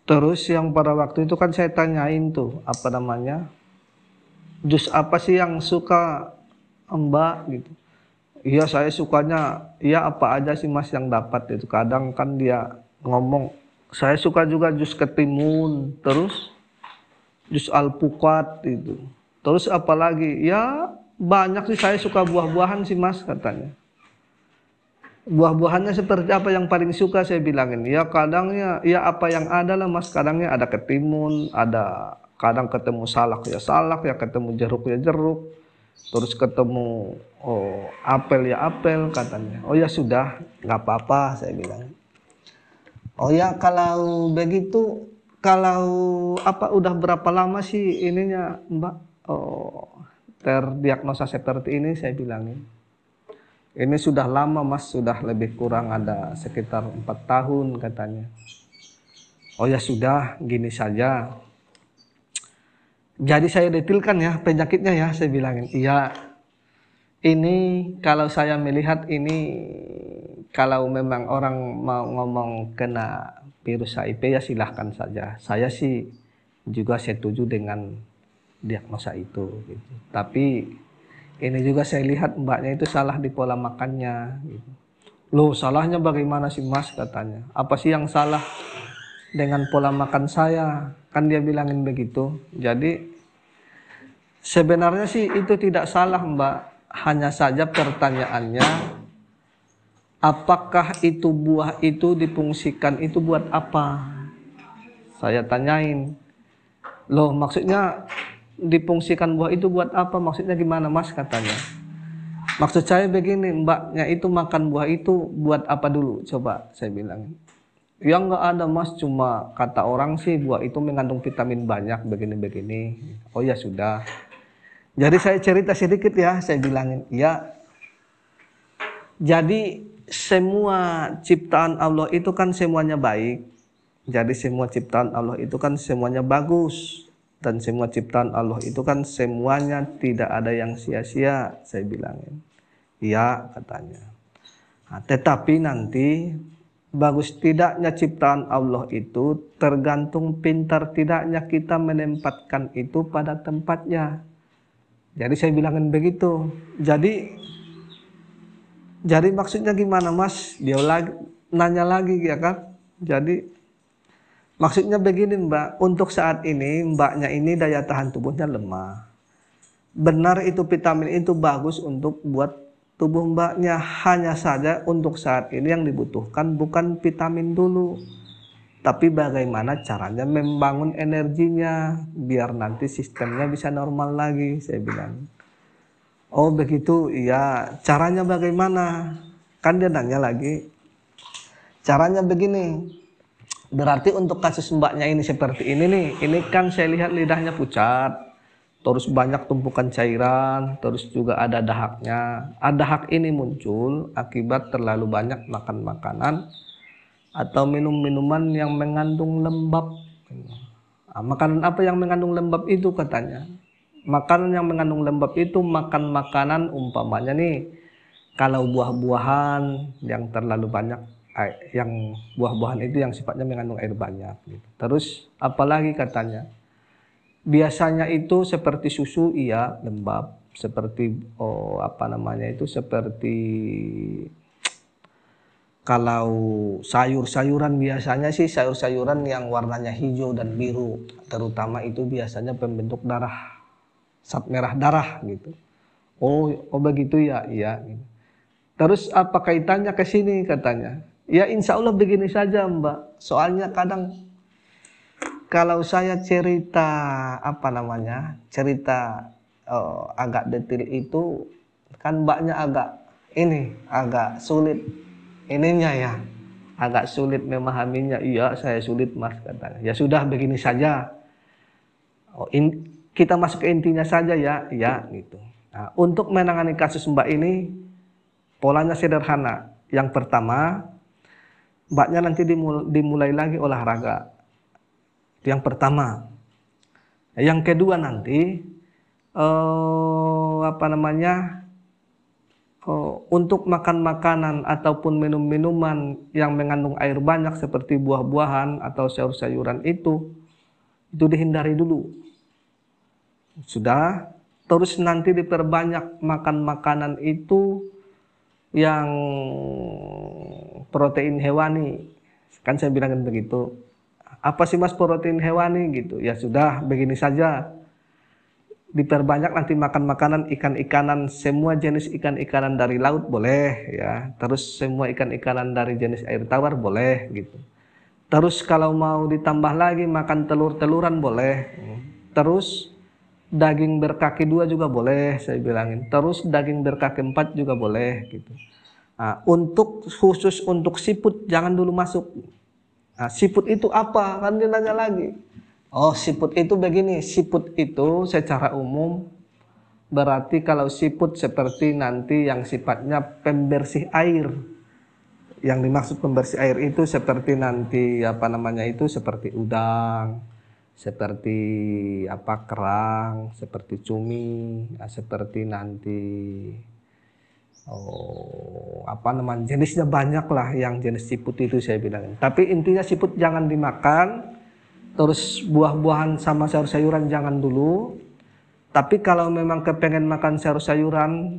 Terus yang pada waktu itu kan saya tanyain tuh, apa namanya, jus apa sih yang suka Mbak gitu. Iya saya sukanya, iya apa aja sih Mas yang dapat itu. Kadang kan dia ngomong, saya suka juga jus ketimun, terus jus alpukat itu. Terus apalagi, ya banyak sih saya suka buah-buahan sih Mas katanya. Buah-buahannya seperti apa yang paling suka saya bilangin. Ya kadangnya, ya apa yang ada lah Mas. Kadangnya ada ketimun, ada kadang ketemu salak ya salak, ya ketemu jeruk ya jeruk. Terus ketemu apel ya apel katanya. Oh ya sudah, nggak apa-apa saya bilang. Oh ya kalau begitu, kalau apa udah berapa lama sih ininya Mbak terdiagnosa seperti ini saya bilangin. Ini sudah lama Mas, sudah lebih kurang ada sekitar 4 tahun katanya. Oh ya sudah, gini saja. Jadi saya detilkan ya penyakitnya ya, saya bilangin. Iya, ini kalau saya melihat ini kalau memang orang mau ngomong kena virus HIV ya silahkan saja. Saya sih juga setuju dengan diagnosa itu. Gitu. Tapi ini juga saya lihat mbaknya itu salah di pola makannya. Gitu. Loh salahnya bagaimana sih Mas katanya. Apa sih yang salah dengan pola makan saya? Kan dia bilangin begitu. Jadi sebenarnya sih itu tidak salah Mbak. Hanya saja pertanyaannya, apakah itu buah itu difungsikan itu buat apa? Saya tanyain. Loh maksudnya difungsikan buah itu buat apa? Maksudnya gimana Mas katanya. Maksud saya begini, mbaknya itu makan buah itu buat apa dulu? Coba saya bilang. Ya nggak ada Mas, cuma kata orang sih buah itu mengandung vitamin banyak begini-begini. Oh ya sudah. Jadi saya cerita sedikit ya, saya bilangin. Ya, jadi semua ciptaan Allah itu kan semuanya baik. Jadi semua ciptaan Allah itu kan semuanya bagus. Dan semua ciptaan Allah itu kan semuanya tidak ada yang sia-sia, saya bilangin. Iya katanya. Nah, tetapi nanti bagus tidaknya ciptaan Allah itu tergantung pintar tidaknya kita menempatkan itu pada tempatnya. Jadi saya bilangin begitu. Jadi maksudnya gimana Mas? Dia lagi nanya lagi ya kan. Jadi maksudnya begini Mbak, untuk saat ini Mbaknya ini daya tahan tubuhnya lemah. Benar itu vitamin itu bagus untuk buat tubuh Mbaknya, hanya saja untuk saat ini yang dibutuhkan bukan vitamin dulu. Tapi bagaimana caranya membangun energinya biar nanti sistemnya bisa normal lagi, saya bilang. Oh begitu, iya. Caranya bagaimana? Kan dia nanya lagi. Caranya begini. Berarti untuk kasus mbaknya ini seperti ini nih. Ini kan saya lihat lidahnya pucat. Terus banyak tumpukan cairan. Terus juga ada dahaknya. Dahak ini muncul akibat terlalu banyak makan makanan atau minum-minuman yang mengandung lembab. Makanan apa yang mengandung lembab itu katanya? Makanan yang mengandung lembab itu makan makanan umpamanya nih, kalau buah-buahan yang terlalu banyak, yang buah-buahan itu yang sifatnya mengandung air banyak. Gitu. Terus apalagi katanya? Biasanya itu seperti susu, iya lembab. Seperti apa namanya itu seperti kalau sayur-sayuran biasanya sih sayur-sayuran yang warnanya hijau dan biru, terutama itu biasanya pembentuk darah, zat merah darah gitu. Oh begitu ya, iya. Terus apa kaitannya ke sini katanya? Ya insya Allah begini saja Mbak. Soalnya kadang kalau saya cerita apa namanya, cerita agak detail itu kan Mbaknya agak sulit ininya ya, agak sulit memahaminya. Iya saya sulit Mas katanya. Ya sudah begini saja. Kita masuk ke intinya saja ya, ya gitu. Nah, untuk menangani kasus Mbak ini polanya sederhana. Yang pertama, Mbaknya nanti dimulai lagi olahraga. Itu yang pertama. Yang kedua nanti apa namanya? untuk makan makanan ataupun minum minuman yang mengandung air banyak seperti buah-buahan atau sayur-sayuran itu dihindari dulu. Sudah, terus nanti diperbanyak makan makanan itu yang protein hewani. Kan saya bilangin begitu. Apa sih mas protein hewani gitu? Ya sudah, begini saja. Diperbanyak nanti makan makanan ikan-ikanan, semua jenis ikan-ikanan dari laut boleh ya. Terus semua ikan-ikanan dari jenis air tawar boleh gitu. Terus kalau mau ditambah lagi makan telur-teluran boleh. Terus daging berkaki 2 juga boleh saya bilangin. Terus daging berkaki 4 juga boleh gitu. Nah, khusus untuk siput jangan dulu masuk. Nah, siput itu apa? Kan dia nanya lagi. Oh, siput itu begini, siput itu secara umum berarti kalau siput seperti nanti yang sifatnya pembersih air. Yang dimaksud pembersih air itu seperti nanti apa namanya itu seperti udang, seperti kerang, seperti cumi, seperti nanti jenisnya banyak lah yang jenis siput itu saya bilang. Tapi intinya siput jangan dimakan. Terus buah-buahan sama sayur-sayuran jangan dulu. Tapi kalau memang kepengen makan sayur-sayuran,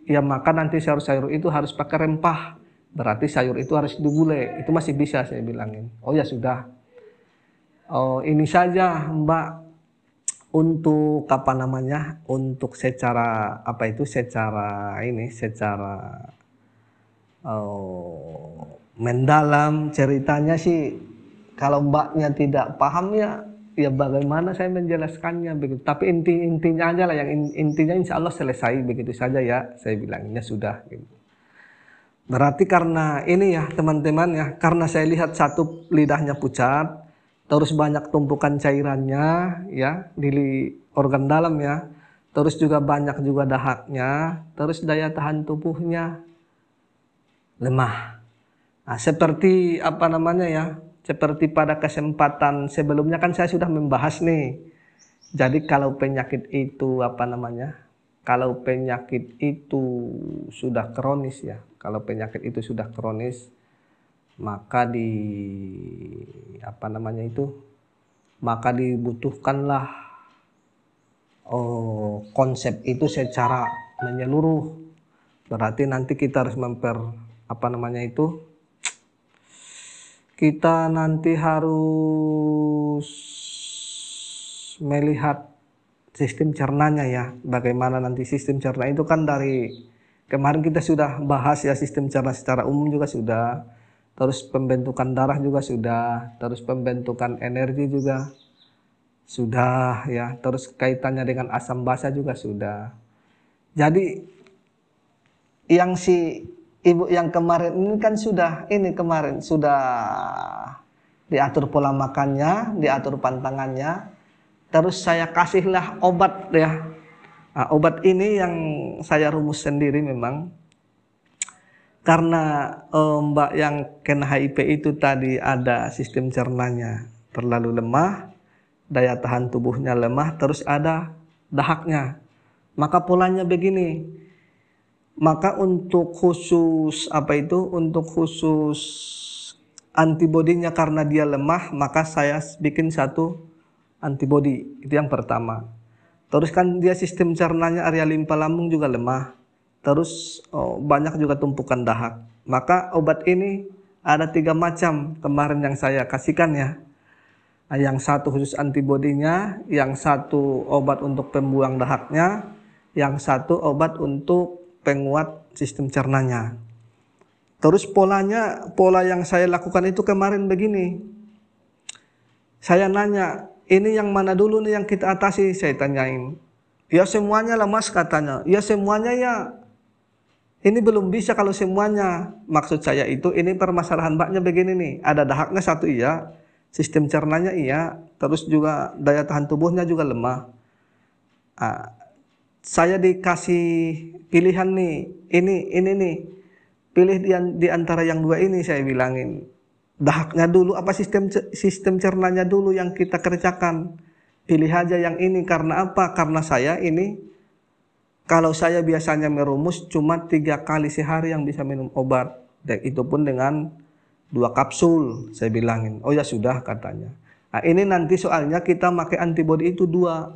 ya makan nanti sayur-sayur itu harus pakai rempah. Berarti sayur itu harus digulai. Itu masih bisa saya bilangin. Oh ya sudah. Oh ini saja Mbak untuk untuk secara mendalam ceritanya sih. Kalau mbaknya tidak paham ya bagaimana saya menjelaskannya begitu. Tapi intinya aja lah, yang intinya insya Allah selesai begitu saja ya. Saya bilangnya sudah. Gitu. Berarti karena ini ya teman-teman ya, karena saya lihat satu lidahnya pucat, terus banyak tumpukan cairannya ya di organ dalam ya, terus juga banyak juga dahaknya, terus daya tahan tubuhnya lemah. Nah, seperti seperti pada kesempatan sebelumnya kan saya sudah membahas nih. Jadi kalau penyakit itu kalau penyakit itu sudah kronis ya. Kalau penyakit itu sudah kronis maka maka dibutuhkanlah konsep itu secara menyeluruh. Berarti nanti kita harus kita nanti harus melihat sistem cernanya ya. Bagaimana nanti sistem cerna itu kan dari kemarin kita sudah bahas ya, sistem cerna secara umum juga sudah. Terus pembentukan darah juga sudah. Terus pembentukan energi juga sudah ya. Terus kaitannya dengan asam basa juga sudah. Jadi yang Ibu yang kemarin ini kan sudah diatur pola makannya, diatur pantangannya. Terus saya kasihlah obat ya. Nah, obat ini yang saya rumus sendiri memang. Karena Mbak yang kena HIV itu tadi ada sistem cernanya terlalu lemah, daya tahan tubuhnya lemah, terus ada dahaknya. Maka polanya begini. Maka untuk khusus antibodinya karena dia lemah, maka saya bikin satu antibodi. Itu yang pertama. Terus kan dia sistem cernanya, area limpa lambung juga lemah. Terus banyak juga tumpukan dahak. Maka obat ini ada 3 macam kemarin yang saya kasihkan ya. Yang satu khusus antibodinya, yang satu obat untuk pembuang dahaknya, yang satu obat untuk penguat sistem cernanya. Terus pola yang saya lakukan itu kemarin begini. Saya nanya, ini yang mana dulu nih yang kita atasi? Saya tanyain. Ya semuanya lah mas katanya. Ya semuanya ya. Ini belum bisa kalau semuanya. Maksud saya itu ini permasalahan mbaknya begini nih. Ada dahaknya satu iya. Sistem cernanya iya. Terus juga daya tahan tubuhnya juga lemah. Saya dikasih pilihan nih, ini nih, pilih di antara yang 2 ini. Saya bilangin, dahaknya dulu apa sistem cernanya dulu yang kita kerjakan, pilih aja yang ini. Karena apa? Karena Kalau saya biasanya merumus cuma 3 kali sehari yang bisa minum obat. Dan itu pun dengan 2 kapsul, saya bilangin. Oh ya sudah katanya. Nah, ini nanti soalnya kita pakai antibody itu dua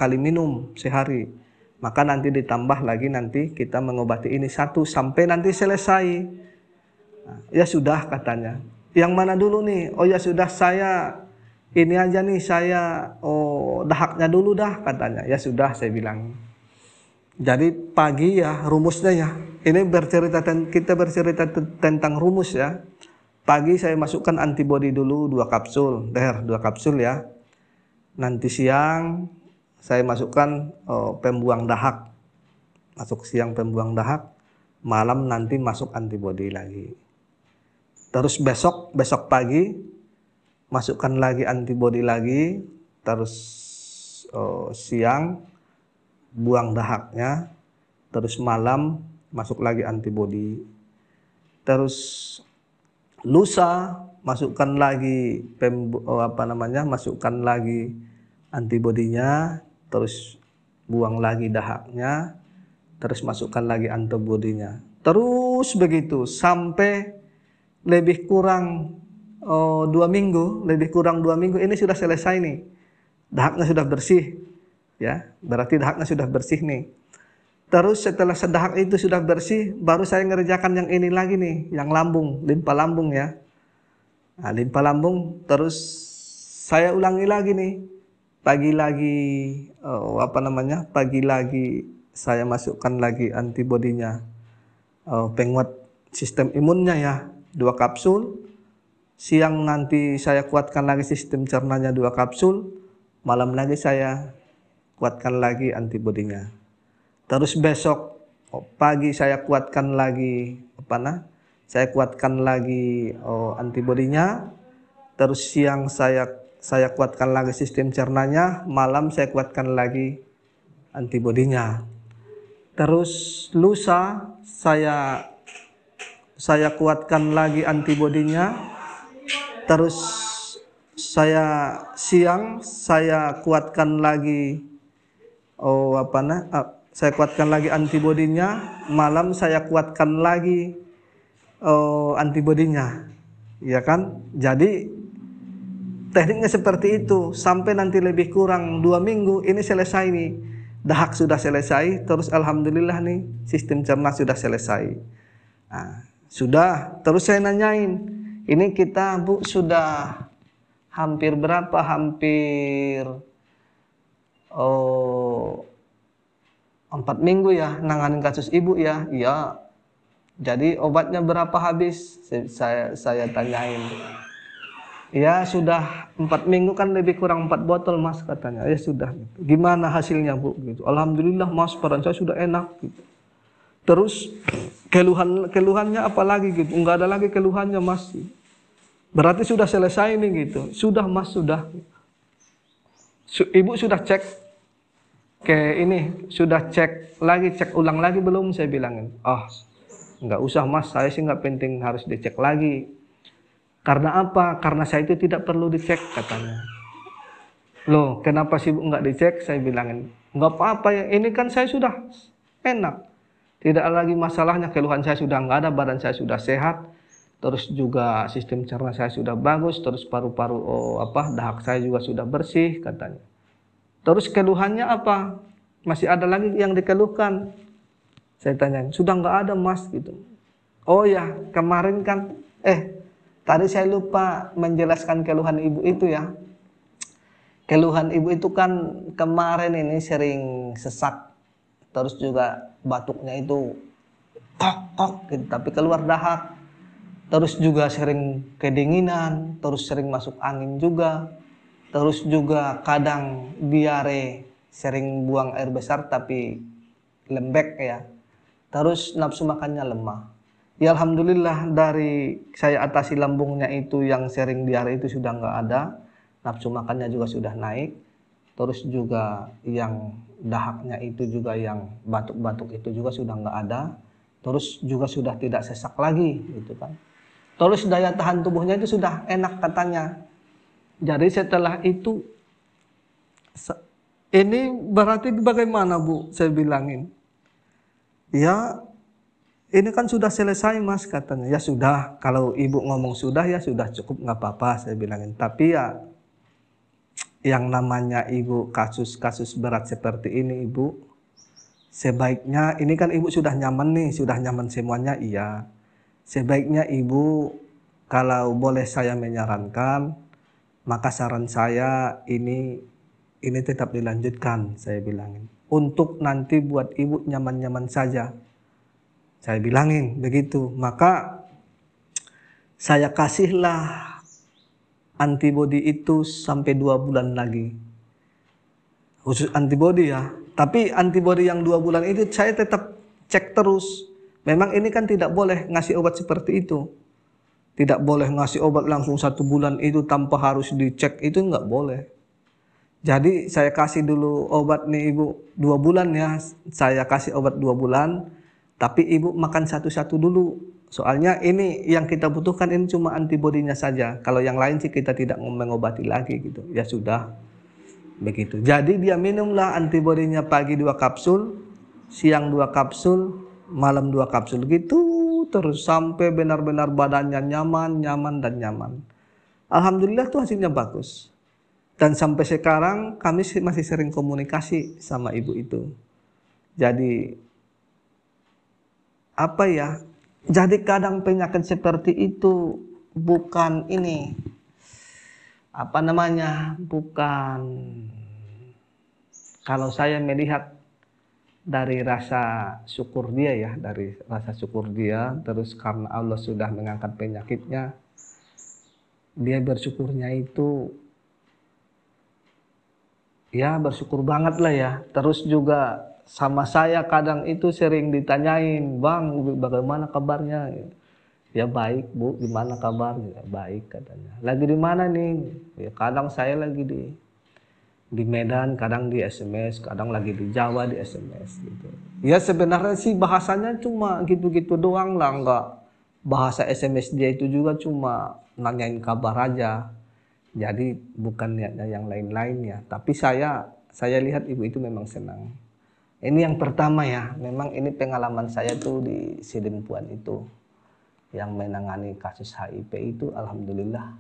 kali minum sehari. Maka nanti ditambah lagi nanti kita mengobati ini 1 sampai nanti selesai. Nah, ya sudah katanya. Yang mana dulu nih? Oh ya sudah, saya ini aja nih, saya dahaknya dulu dah katanya. Ya sudah, saya bilang. Jadi pagi ya rumusnya ya. Ini kita bercerita tentang rumus ya. Pagi saya masukkan antibody dulu 2 kapsul, 2 kapsul ya. Nanti siang saya masukkan pembuang dahak. Masuk siang pembuang dahak, malam nanti masuk antibody lagi. Terus besok pagi masukkan lagi antibody lagi, terus siang buang dahaknya, terus malam masuk lagi antibody. Terus lusa masukkan lagi masukkan lagi antibodinya, terus buang lagi dahaknya, terus masukkan lagi antibodinya. Terus begitu sampai lebih kurang 2 minggu, ini sudah selesai nih. Dahaknya sudah bersih. Ya, berarti dahaknya sudah bersih nih. Terus setelah sedahak itu sudah bersih, baru saya ngerjakan yang ini lagi nih, yang lambung, limpa lambung ya. Nah, limpa lambung terus saya ulangi lagi nih. Pagi lagi saya masukkan lagi antibodinya. Penguat sistem imunnya ya, 2 kapsul. Siang nanti saya kuatkan lagi sistem cernanya 2 kapsul. Malam lagi saya kuatkan lagi antibodinya. Terus besok pagi saya kuatkan lagi antibodinya. Terus siang saya kuatkan lagi sistem cernanya, malam saya kuatkan lagi antibodinya. Terus lusa saya kuatkan lagi antibodinya. Terus siang saya kuatkan lagi saya kuatkan lagi antibodinya, malam saya kuatkan lagi antibodinya. Ya kan? Jadi tekniknya seperti itu sampai nanti lebih kurang 2 minggu ini selesai nih. Dahak sudah selesai, terus alhamdulillah nih sistem cerna sudah selesai. Nah, sudah, terus saya nanyain, ini kita Bu sudah hampir berapa? Hampir 4 minggu ya nanganin kasus ibu ya. Iya. Jadi obatnya berapa habis? Saya tanyain. Ya sudah 4 minggu kan lebih kurang 4 botol Mas katanya. Ya sudah. Gimana hasilnya Bu? Gitu. Alhamdulillah Mas, peran saya sudah enak. Gitu. Terus keluhannya apa lagi gitu? Enggak ada lagi keluhannya Mas. Berarti sudah selesai nih gitu. Sudah Mas, sudah. Ibu sudah cek cek ulang lagi belum? Saya bilangin. Enggak usah Mas, saya sih enggak penting harus dicek lagi. Karena apa? Karena saya itu tidak perlu dicek katanya. Loh, kenapa sih Bu enggak dicek? Saya bilangin, enggak apa-apa ya, ini kan saya sudah enak. Tidak lagi masalahnya, keluhan saya sudah enggak ada, badan saya sudah sehat. Terus juga sistem cerna saya sudah bagus, terus paru-paru dahak saya juga sudah bersih katanya. Terus keluhannya apa? Masih ada lagi yang dikeluhkan? Saya tanya, sudah enggak ada Mas gitu. Oh ya, kemarin kan tadi saya lupa menjelaskan keluhan ibu itu ya. Keluhan ibu itu kan kemarin ini sering sesak. Terus juga batuknya itu kok gitu, tapi keluar dahak. Terus juga sering kedinginan, terus sering masuk angin juga. Terus juga kadang diare, sering buang air besar tapi lembek ya. Terus nafsu makannya lemah. Ya alhamdulillah dari saya atasi lambungnya itu yang sering diare itu sudah nggak ada. Nafsu makannya juga sudah naik. Terus juga yang dahaknya itu juga yang batuk-batuk itu juga sudah nggak ada. Terus juga sudah tidak sesak lagi gitu kan. Terus daya tahan tubuhnya itu sudah enak katanya. Jadi setelah itu Ini berarti bagaimana Bu? Saya bilangin. Ya, ini kan sudah selesai Mas katanya. Ya sudah, kalau ibu ngomong sudah ya sudah cukup nggak apa-apa saya bilangin. Tapi ya yang namanya ibu kasus-kasus berat seperti ini ibu, sebaiknya ini kan ibu sudah nyaman nih, sudah nyaman semuanya iya. Sebaiknya ibu kalau boleh saya menyarankan, maka saran saya ini tetap dilanjutkan saya bilangin. Untuk nanti buat ibu nyaman-nyaman saja. Saya bilangin begitu. Maka saya kasihlah antibodi itu sampai 2 bulan lagi. Khusus antibodi ya. Tapi antibodi yang 2 bulan itu saya tetap cek terus. Memang ini kan tidak boleh ngasih obat seperti itu. Tidak boleh ngasih obat langsung 1 bulan itu tanpa harus dicek, itu nggak boleh. Jadi saya kasih dulu obat nih ibu 2 bulan ya. Saya kasih obat 2 bulan. Tapi ibu makan satu-satu dulu. Soalnya ini yang kita butuhkan ini cuma antibodinya saja. Kalau yang lain sih kita tidak mengobati lagi gitu. Ya sudah. Begitu. Jadi dia minumlah antibodinya pagi 2 kapsul, siang 2 kapsul, malam 2 kapsul gitu terus sampai benar-benar badannya nyaman, nyaman dan nyaman. Alhamdulillah tuh hasilnya bagus. Dan sampai sekarang kami masih sering komunikasi sama ibu itu. Jadi apa ya? Jadi kadang penyakit seperti itu bukan ini apa namanya? Bukan, kalau saya melihat dari rasa syukur dia ya, dari rasa syukur dia, terus karena Allah sudah mengangkat penyakitnya, dia bersyukurnya itu ya bersyukur banget lah ya. Terus juga sama saya kadang itu sering ditanyain, "Bang, bagaimana kabarnya?" Ya baik Bu, gimana kabar? Ya, baik katanya. Lagi di mana nih? Ya kadang saya lagi di Medan, kadang di SMS, kadang lagi di Jawa di SMS gitu. Ya sebenarnya sih bahasanya cuma gitu-gitu doang lah, nggak bahasa SMS dia itu juga cuma nanyain kabar aja. Jadi bukan niatnya yang lain-lainnya. Tapi saya lihat ibu itu memang senang. Ini yang pertama ya, memang ini pengalaman saya tuh di Sidempuan itu. Yang menangani kasus HIV itu alhamdulillah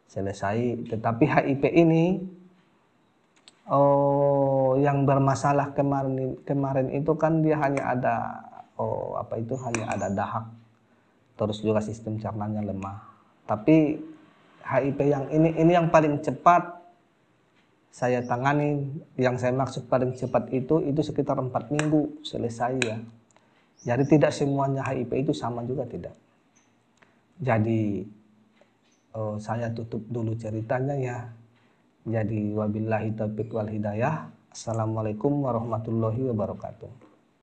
selesai. Tetapi HIV ini yang bermasalah kemarin itu kan dia hanya ada hanya ada dahak, terus juga sistem cernanya lemah. Tapi HIV yang ini yang paling cepat saya tangani. Yang saya maksud paling cepat itu sekitar 4 minggu selesai ya. Jadi tidak semuanya HIV itu sama juga, tidak. Jadi saya tutup dulu ceritanya ya. Jadi wabillahi taufiq wal hidayah. Assalamualaikum warahmatullahi wabarakatuh.